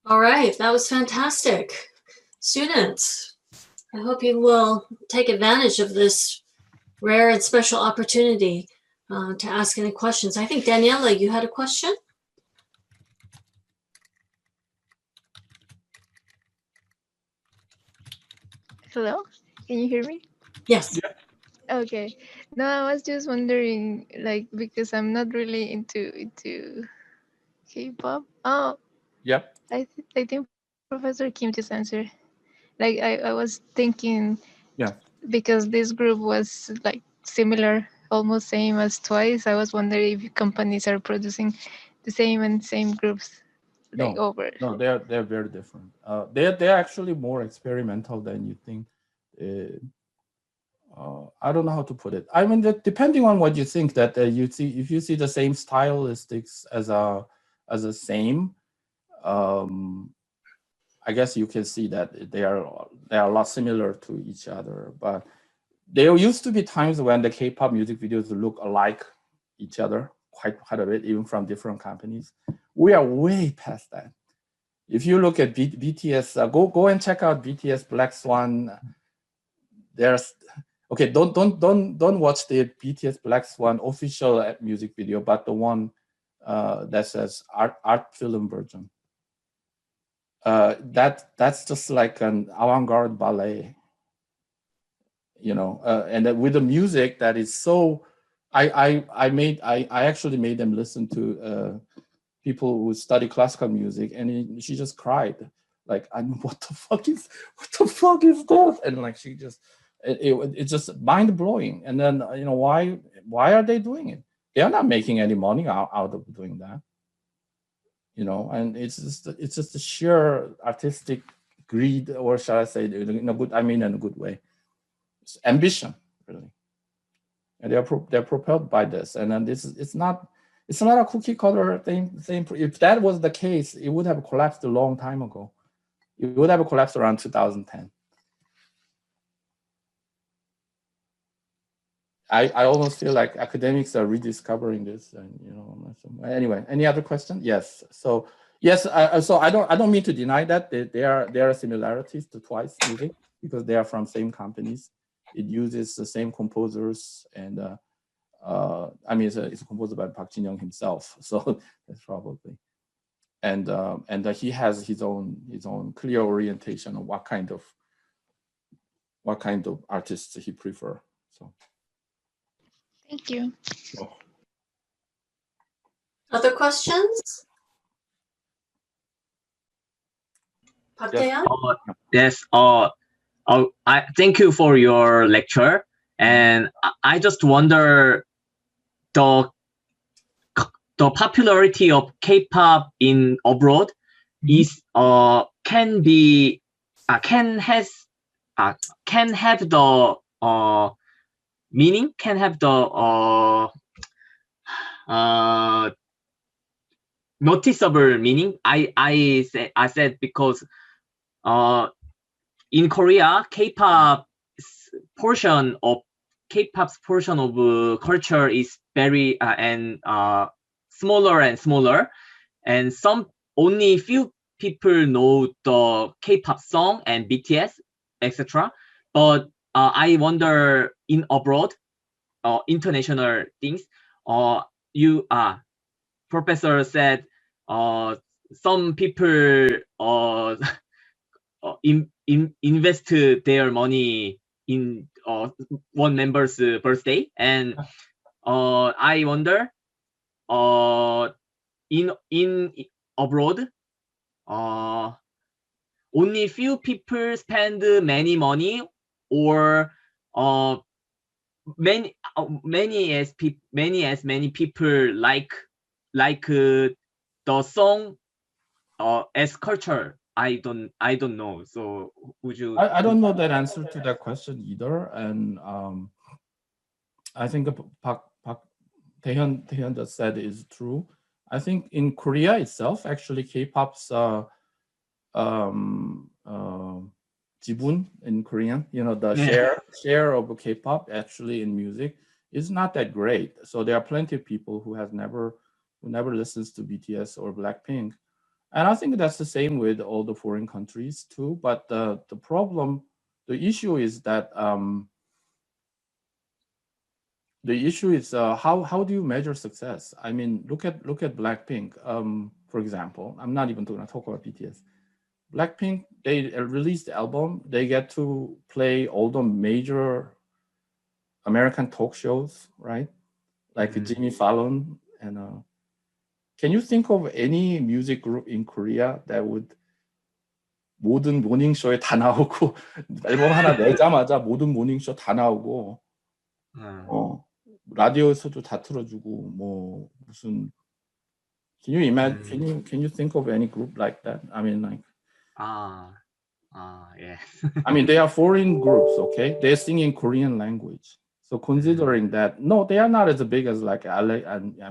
All right, that was fantastic. Students, I hope you will take advantage of this rare and special opportunity to ask any questions. I think, Daniela, you had a question? Hello, can you hear me? Yes. Yeah. Okay. No, I was just wondering, like, because I'm not really into K-pop. Oh, Yep. I think Professor Kim just answered. Like, I was thinking Yeah. because this group was like similar, almost same as Twice. I was wondering if companies are producing the same groups like No, over. no, they're very different. They're actually more experimental than you think. I don't know how to put it. I mean, depending on what you think, that you see, if you see the same stylistics as a same, um, I guess you can see that they are a lot similar to each other. But there used to be times when the K-pop music videos look alike each other quite a bit, even from different companies. We are way past that. If you look at BTS, go and check out BTS Black Swan. There's okay. Don't watch the BTS Black Swan official music video, but the one that says art film version. That's just like an avant-garde ballet, and with the music that is so. I actually made them listen to people who study classical music, and she just cried, like, I mean, what the fuck is this? And like she just it's just mind blowing. And then why are they doing it? They are not making any money out of doing that, and it's just the sheer artistic greed, or shall I say, in a good way. It's ambition, really. And they're propelled by this. And then it's not a cookie cutter thing. If that was the case, it would have collapsed a long time ago. It would have collapsed around 2010. I almost feel like academics are rediscovering this, and anyway. Any other question? Yes. So yes. So I don't mean to deny that there are similarities to Twice music, because they are from same companies. It uses the same composers, and I mean, it's composed by Park Jin Young himself, so that's probably. And he has his own clear orientation of what kind of artists he prefer. So. Thank you. Oh. Other questions? Park Yes. Tae-yeon? Yes. I thank you for your lecture, and I just wonder the popularity of K-pop in abroad is can be can have the meaning, can have the noticeable meaning. I said because in Korea, K-pop's portion of culture is very smaller and smaller, and only few people know the K-pop song and BTS, etc. But I wonder, in abroad, international things. You Professor said some people invest their money in one member's birthday, and I wonder, in abroad, only few people spend many money, or many people like the song as culture. I don't know. So would you? I don't know that answer to that question either, and I think Park Taehyun just said is true. I think in Korea itself, actually, K-pop's 지분 in Korean, the share of K-pop actually in music is not that great. So there are plenty of people who never listens to BTS or Blackpink, And I think that's the same with all the foreign countries too. But the problem, the issue is that how do you measure success? I mean, look at Blackpink, for example. I'm not even going to talk about BTS. Blackpink, they released the album. They get to play all the major American talk shows, right? Like Jimmy Fallon. And can you think of any music group in Korea that would 모든 모닝쇼에 다 나오고 앨범 하나 내자마자 모든 모닝쇼 다 나오고 라디오에서도 다 틀어주고 뭐 무슨 can you imagine can you think of any group like that? I mean like yeah. I mean they are foreign groups, okay? They sing in Korean language. So considering that, no, they are not as big as like I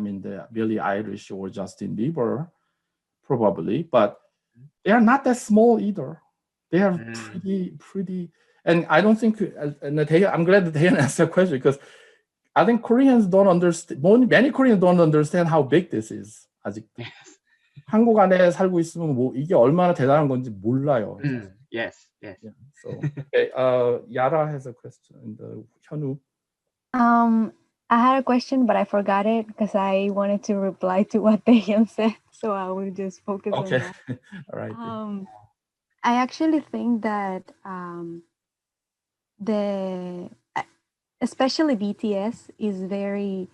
mean the Billie Eilish or Justin Bieber, probably, but they are not that small either. They are pretty, and I don't think. And I'm glad that Dayan asked that question because I think Koreans don't understand. Many Koreans don't understand how big this is. 아직 한국 안에 살고 있으면 뭐 이게 얼마나 대단한 건지 몰라요. Yes. Yeah. So, okay, Yara has a question. 현우. I had a question, but I forgot it because I wanted to reply to what Dayan said. So I will just focus on that. All right. I actually think that especially BTS is the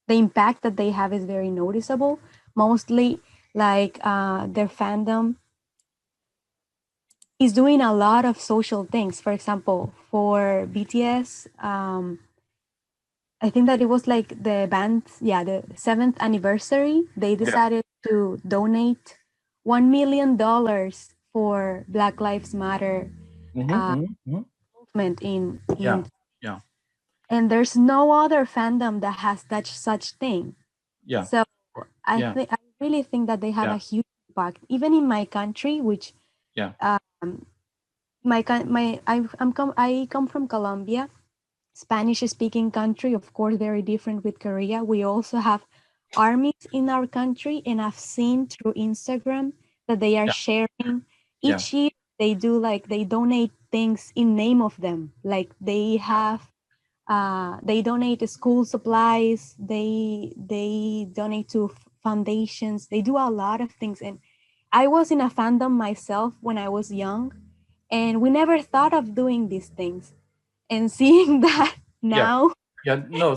impact that they have is very noticeable. Mostly like their fandom is doing a lot of social things. For example, for BTS, I think that it was like the 7th anniversary. They decided to donate $1 million for Black Lives Matter movement in and there's no other fandom that has such thing. So I really think that they have a huge impact, even in my country, which I come from Colombia, Spanish-speaking country, of course, very different with Korea. We also have armies in our country, and I've seen through Instagram that they are sharing each year. They do they donate things in name of them. Like they have, they donate school supplies. They donate to foundations. They do a lot of things. And I was in a fandom myself when I was young, and we never thought of doing these things. And seeing that now,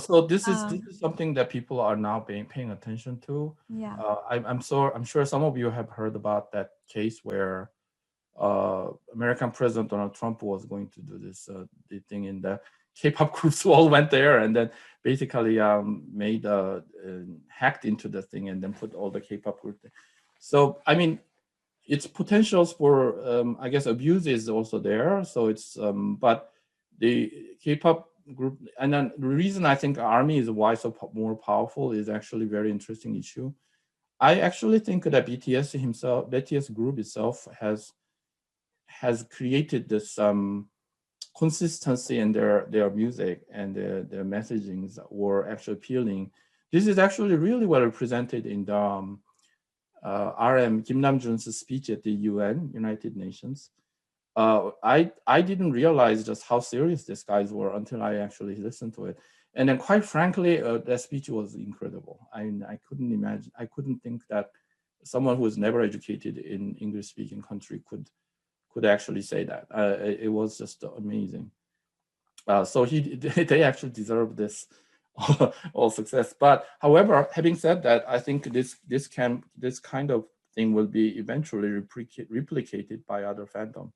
so this is something that people are now paying attention to. I'm sure some of you have heard about that case where American President Donald Trump was going to do this the thing in the K-pop groups all went there and then basically made hacked into the thing and then put all the K-pop group there. So I mean, its potentials for I guess abuse is also there. So it's but the K-pop group, and then the reason I think ARMY is why more powerful is actually a very interesting issue. I actually think that BTS group itself has created this consistency in their music and their messagings were actually appealing. This is actually really well represented in the RM Kim Namjoon's speech at the UN, United Nations. I didn't realize just how serious these guys were until I actually listened to it. And then quite frankly, that speech was incredible. I couldn't think that someone who was never educated in English-speaking country could actually say that. It was just amazing. So they actually deserve this all success. But however, having said that, I think this kind of thing will be eventually replicated by other fandom.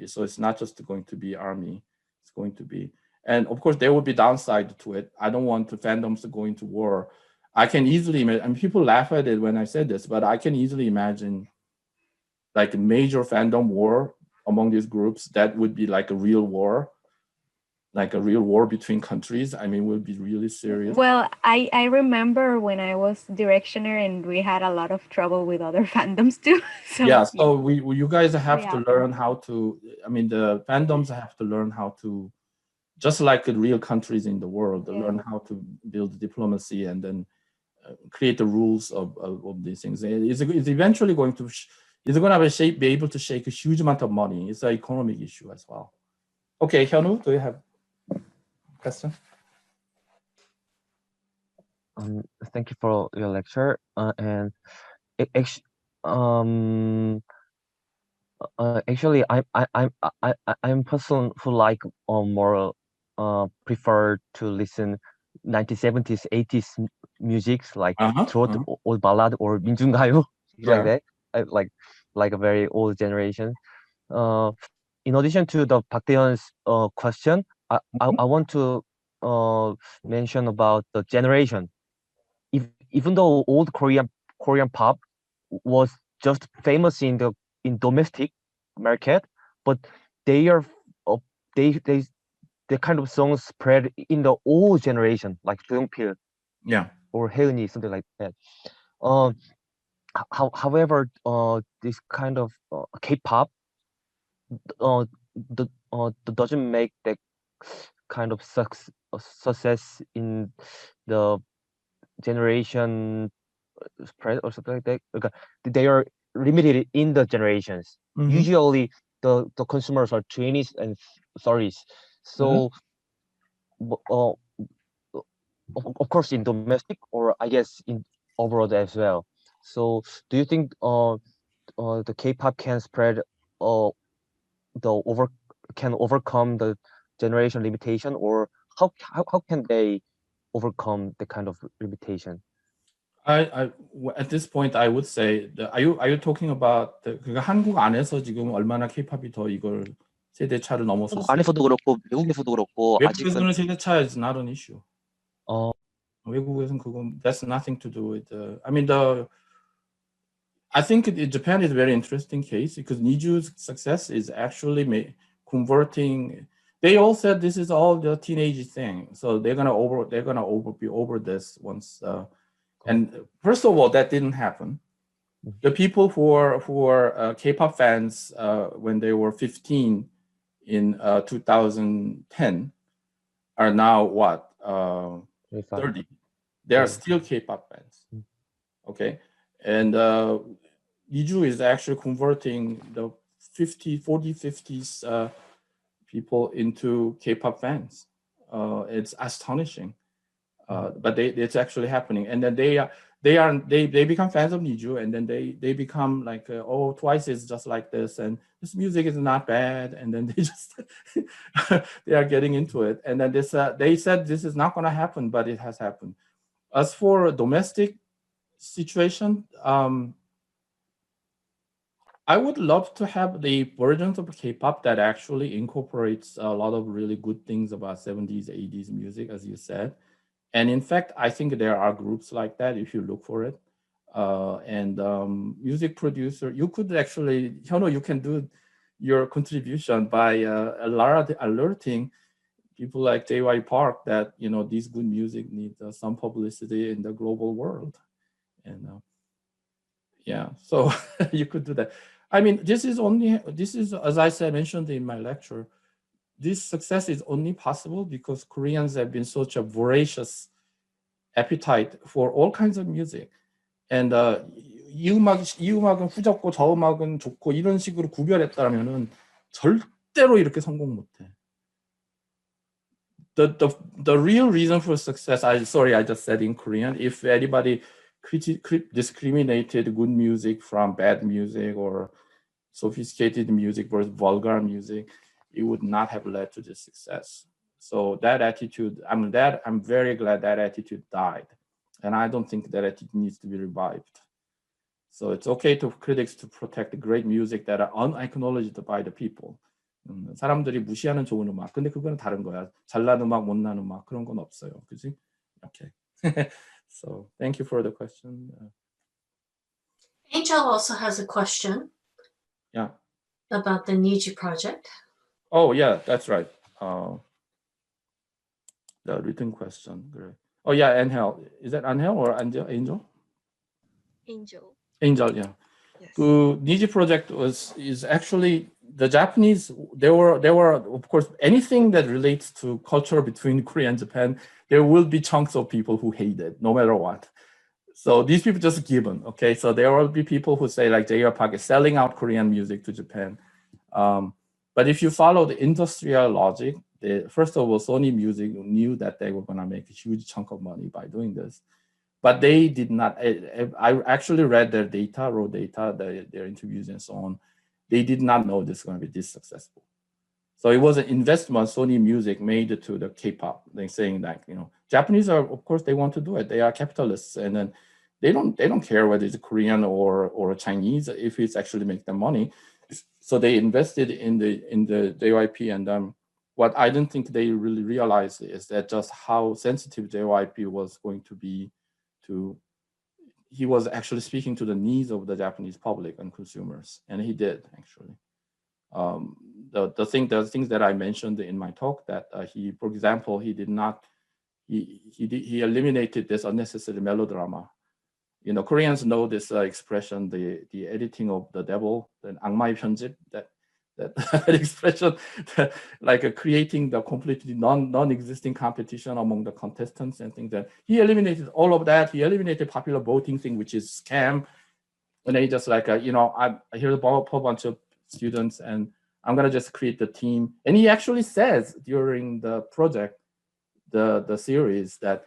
So it's not just going to be ARMY. It's going to be, and of course there will be downside to it. I don't want the fandoms to go into war. I can easily imagine, and people laugh at it when I said this, but I can easily imagine like a major fandom war among these groups that would be like a real war. Like a real war between countries. I mean, would be really serious. Well, I remember when I was directioner and we had a lot of trouble with other fandoms too. So you guys have to learn how to, I mean, the fandoms have to learn how to, just like the real countries in the world, learn how to build diplomacy and then create the rules of these things. It's eventually going to it's going to be able to shake a huge amount of money. It's an economic issue as well. Okay, Hyunwoo, do you have a question? Thank you for your lecture. And actually, I'm a person who like more prefer to listen 1970s, 80s music like trot, old ballad, or 민중가요, like that. I like a very old generation. In addition to the Park Tae-yeon's question, I want to mention about the generation. Even though old Korean pop was just famous in domestic market, but they are they the kind of songs spread in the old generation, like Jungpil, or Haeun이, something like that. However, this kind of K-pop doesn't make that kind of success in the generation spread or something like that. Okay. They are limited in the generations. Usually the consumers are 20s and 30s. So of course in domestic, or I guess in abroad as well. So do you think the K-pop can spread can overcome the generation limitation, or how can they overcome the kind of limitation? At this point, I would say, are you talking about 그러니까 한국 안에서 지금 얼마나 K-팝이 더 이걸 세대 차를 넘어섰어요? 안에서도 그렇고 외국에서도 그렇고 외국에서는 세대 차 is not an issue. 외국에서는 그건 that's nothing to do with I mean I think Japan is a very interesting case because Niju's success is actually converting. They all said this is all the teenage thing, so they're gonna be over this once. And first of all, that didn't happen. The people who are K-pop fans when they were 15 in 2010 are now what 30. They are still K-pop fans. Okay, and Niju is actually converting the 40s people into K-pop fans. It's astonishing, but it's actually happening. And then they become fans of Niju, and then they become like, oh, Twice is just like this, and this music is not bad, and then they just they are getting into it. And then they said this is not going to happen, but it has happened. As for a domestic situation, I would love to have the versions of K-pop that actually incorporates a lot of really good things about 70s, 80s music, as you said. And in fact, I think there are groups like that if you look for it. And music producer, you could actually, you can do your contribution by alerting people like J.Y. Park that, these good music need some publicity in the global world. And yeah, so you could do that. I mean, this is, as I mentioned in my lecture, this success is only possible because Koreans have been such a voracious appetite for all kinds of music. And 이 음악은 후졌고 저 음악은 좋고 이런 식으로 구별했다면은 절대로 이렇게 성공 못해. The real reason for success, I just said in Korean, if anybody discriminated good music from bad music or sophisticated music versus vulgar music, it would not have led to this success. So that attitude, I'm very glad that attitude died. And I don't think that attitude needs to be revived. So it's okay to critics to protect the great music that are unacknowledged by the people. 사람들이 무시하는 좋은 음악. 근데 그거는 다른 거야. 잘난 음악, 못난 음악 그런 건 없어요. 그지? Okay. So thank you for the question. Angel also has a question. Yeah. About the Niju project. Oh yeah, that's right. The written question. Great. Oh yeah, Angel. Is that Angel or Angel? Angel, yeah. Yes. The Niji project is actually the Japanese. There were of course anything that relates to culture between Korea and Japan. There will be chunks of people who hate it, no matter what. So these people just given, okay? So there will be people who say like J.R. Park is selling out Korean music to Japan. But if you follow the industrial logic, first of all, Sony Music knew that they were gonna make a huge chunk of money by doing this. But they did not, I actually read their data, raw data, their interviews and so on. They did not know this is gonna be this successful. So it was an investment Sony Music made to the K-pop. They're saying that, you know, Japanese are, of course, they want to do it. They are capitalists, and then they don't care whether it's Korean or Chinese if it's actually make them money. So they invested in the JYP, and what I don't think they really realized is that just how sensitive JYP was going to be to. He was actually speaking to the needs of the Japanese public and consumers, and he did actually. The things that I mentioned in my talk, that he, for example, he did not, he eliminated this unnecessary melodrama. You know, Koreans know this expression, the editing of the devil, the 악마의 편집, that expression, like creating the completely non-existing competition among the contestants and things. That he eliminated all of that. He eliminated popular voting thing, which is scam. And then he just like, you know, I hear a whole bunch of students and I'm gonna just create the team. And he actually says during the project, the series, that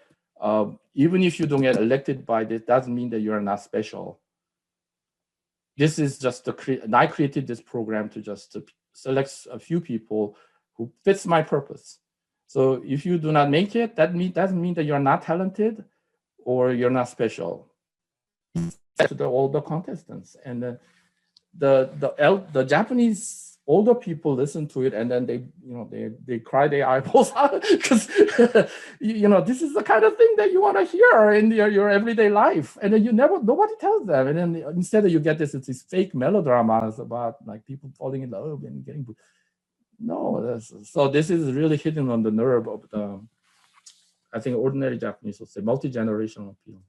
even if you don't get elected by this, doesn't mean that you're not special. This is just and I created this program to just select a few people who fits my purpose. So if you do not make it, that doesn't mean that you're not talented or you're not special. To all the contestants, and the Japanese older people listen to it, and then they cry their eyeballs out, because this is the kind of thing that you want to hear in your everyday life, and then nobody tells them, and then instead you get these fake melodramas about like people falling in love and getting so this is really hitting on the nerve of the, I think, ordinary Japanese would say, multi-generational appeal.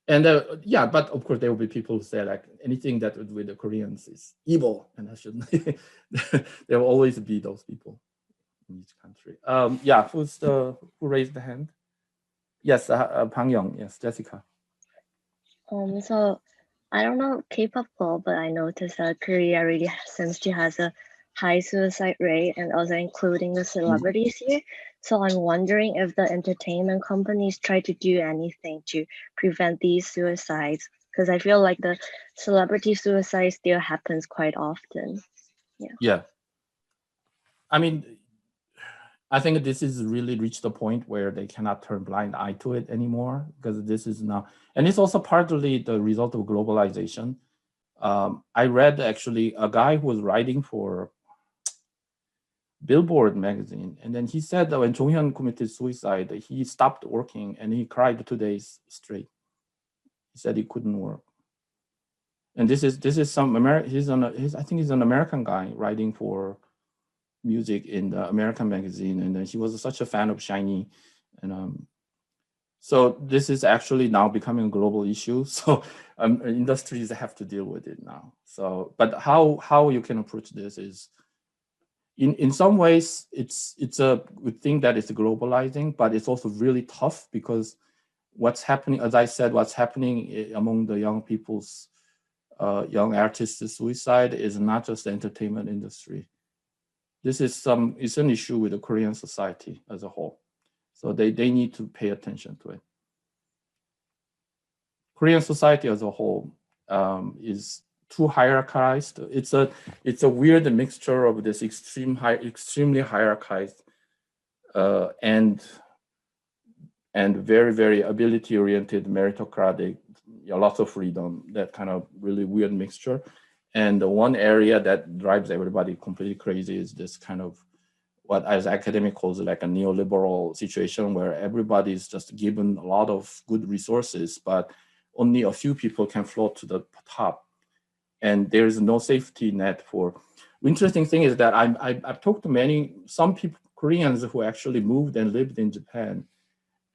And yeah, but of course there will be people who say like anything that with the Koreans is evil, and that shouldn't. There will always be those people in each country. Yeah, who raised the hand? Yes, Bang Young. Yes, Jessica. So I don't know K-pop club, but I noticed that Korea really seems to has a high suicide rate, and also including the celebrities here. So I'm wondering if the entertainment companies try to do anything to prevent these suicides, because I feel like the celebrity suicide still happens quite often. Yeah. I mean, I think this is really reached the point where they cannot turn blind eye to it anymore, because this is now, and it's also partly the result of globalization. I read actually a guy who was writing for Billboard magazine, and then he said that when Jong Hyun committed suicide, he stopped working and he cried 2 days straight. He said he couldn't work. And this is some I think he's an American guy writing for music in the American magazine, and then he was such a fan of SHINee, and so this is actually now becoming a global issue. So industries have to deal with it now. So, but how you can approach this is, in some ways, it's a good thing that it's globalizing, but it's also really tough, because what's happening, as I said, what's happening among the young people's, young artists' suicide is not just the entertainment industry. This is it's an issue with the Korean society as a whole. So they need to pay attention to it. Korean society as a whole is too hierarchized. It's a weird mixture of this extremely hierarchized and very, very ability-oriented, meritocratic, lots of freedom, that kind of really weird mixture. And the one area that drives everybody completely crazy is this kind of, what as academic calls like a neoliberal situation, where everybody is just given a lot of good resources, but only a few people can float to the top. And there is no safety net for. Interesting thing is that I've talked to some people, Koreans, who actually moved and lived in Japan.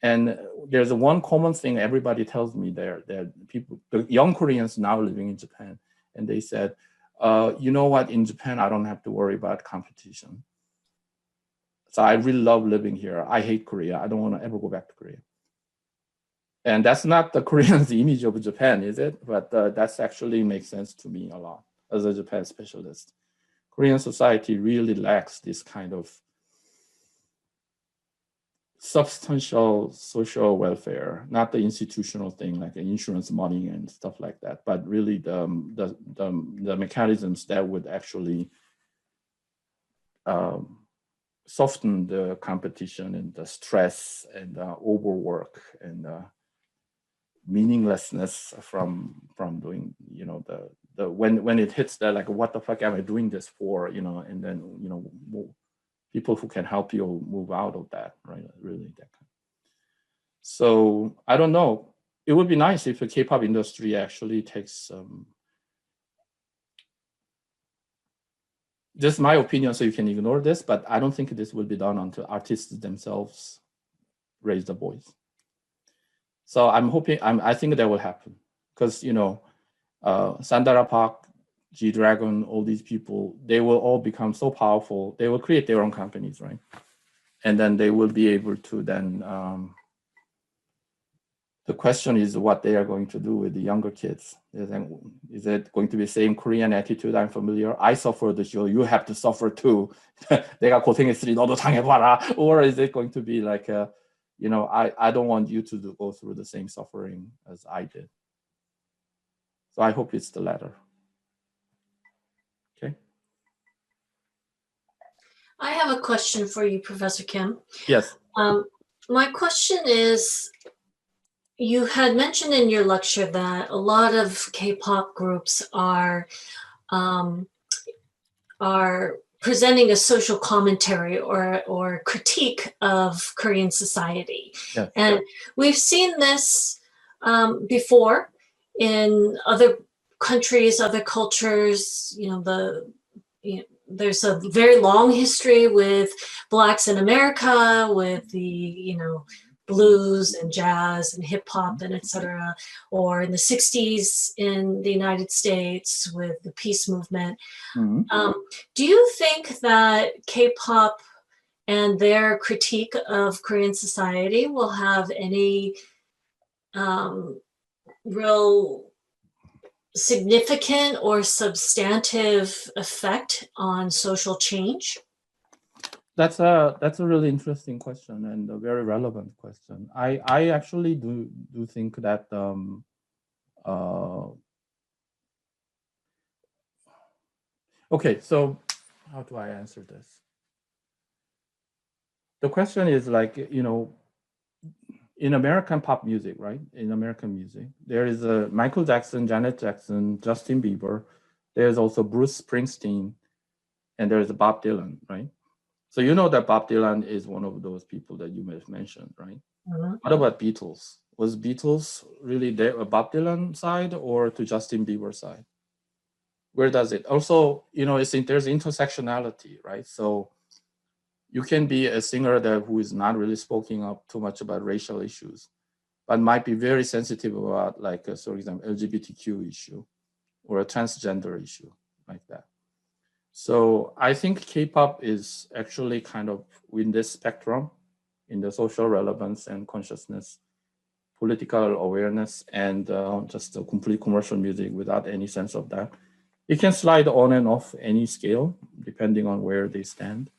And there's one common thing everybody tells me there, that the young Koreans now living in Japan, and they said, you know what, in Japan, I don't have to worry about competition. So I really love living here. I hate Korea. I don't want to ever go back to Korea. And that's not the Koreans' image of Japan, is it? But that's actually makes sense to me a lot as a Japan specialist. Korean society really lacks this kind of substantial social welfare, not the institutional thing like insurance money and stuff like that, but really the mechanisms that would actually soften the competition and the stress and overwork and meaninglessness from doing, you know, the when it hits that, like, what the fuck am I doing this for, you know, and then, you know, people who can help you move out of that, right? Really that kind. So I don't know. It would be nice if the K-pop industry actually takes just my opinion, so you can ignore this, but I don't think this will be done until artists themselves raise the voice. So I'm hoping, I think that will happen, because, you know, Sandara Park, G-Dragon, all these people, they will all become so powerful. They will create their own companies, right? And then they will be able to then, the question is what they are going to do with the younger kids. Is it going to be the same Korean attitude? I'm familiar. I suffered, so you have to suffer too. 내가 고생했으니 너도 당해봐라. Or is it going to be like, you know, I don't want you to go through the same suffering as I did. So I hope it's the latter. Okay. I have a question for you, Professor Kim. Yes. My question is, you had mentioned in your lecture that a lot of K-pop groups are presenting a social commentary or critique of Korean society. Yes. And we've seen this before in other countries, other cultures. You know, there's a very long history with Blacks in America, with the, you know, blues and jazz and hip hop and etc. Or in the 60s in the United States with the peace movement. Mm-hmm. Do you think that K-pop and their critique of Korean society will have any real significant or substantive effect on social change? That's a really interesting question and a very relevant question. I actually do think that okay, so how do I answer this? The question is, like, you know, in American pop music, right? In American music, there is a Michael Jackson, Janet Jackson, Justin Bieber. There's also Bruce Springsteen, and there's Bob Dylan, right? So you know that Bob Dylan is one of those people that you may have mentioned, right? Mm-hmm. What about Beatles? Was Beatles really there a Bob Dylan side or to Justin Bieber side? Where does it? Also, you know, there's intersectionality, right? So you can be a singer who is not really speaking up too much about racial issues, but might be very sensitive about, like, for example, LGBTQ issue or a transgender issue like that. So I think K-pop is actually kind of in this spectrum, in the social relevance and consciousness, political awareness, and just a complete commercial music without any sense of that. It can slide on and off any scale, depending on where they stand.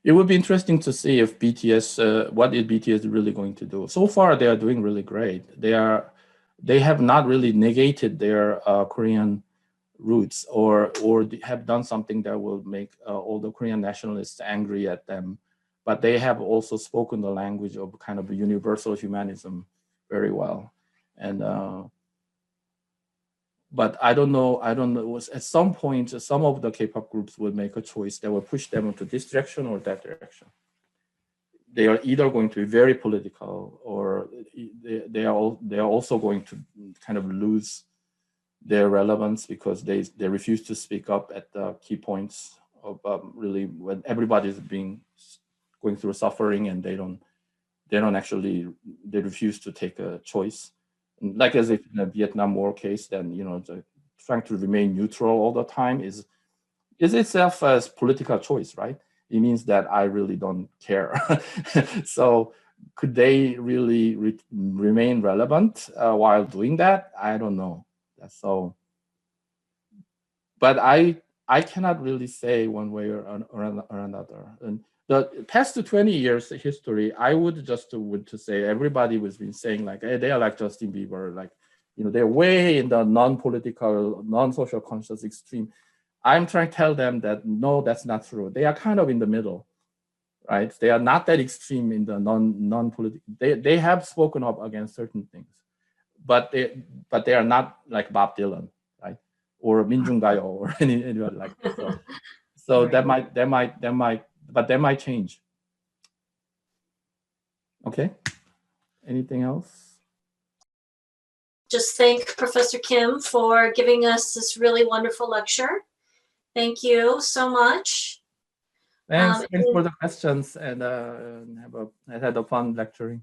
It would be interesting to see if BTS, what is BTS really going to do? So far, they are doing really great. They have not really negated their Korean roots or have done something that will make all the Korean nationalists angry at them. But they have also spoken the language of kind of universal humanism very well. And but I don't know. At some point, some of the K-pop groups will make a choice that will push them into this direction or that direction. They are either going to be very political, or they are also going to kind of lose their relevance because they refuse to speak up at the key points of really when everybody's going through suffering, and they refuse to take a choice. Like as if in a Vietnam War case, then, you know, trying to remain neutral all the time is itself a political choice, right? it means that I really don't care. So could they really remain relevant while doing that? I don't know. So, but I cannot really say one way or another. And the past 20 years history, I would just to say everybody was been saying like, hey, they are like Justin Bieber, like, you know, they're way in the non-political, non-social conscious extreme. I'm trying to tell them that no, that's not true. They are kind of in the middle, right? They are not that extreme in the non-political. They have spoken up against certain things, but they are not like Bob Dylan, right? Or Minjung-gayo or anybody like that. So right. that might change. Okay. Anything else? Just thank Professor Kim for giving us this really wonderful lecture. Thank you so much. Thanks for the questions, and I had a fun lecturing.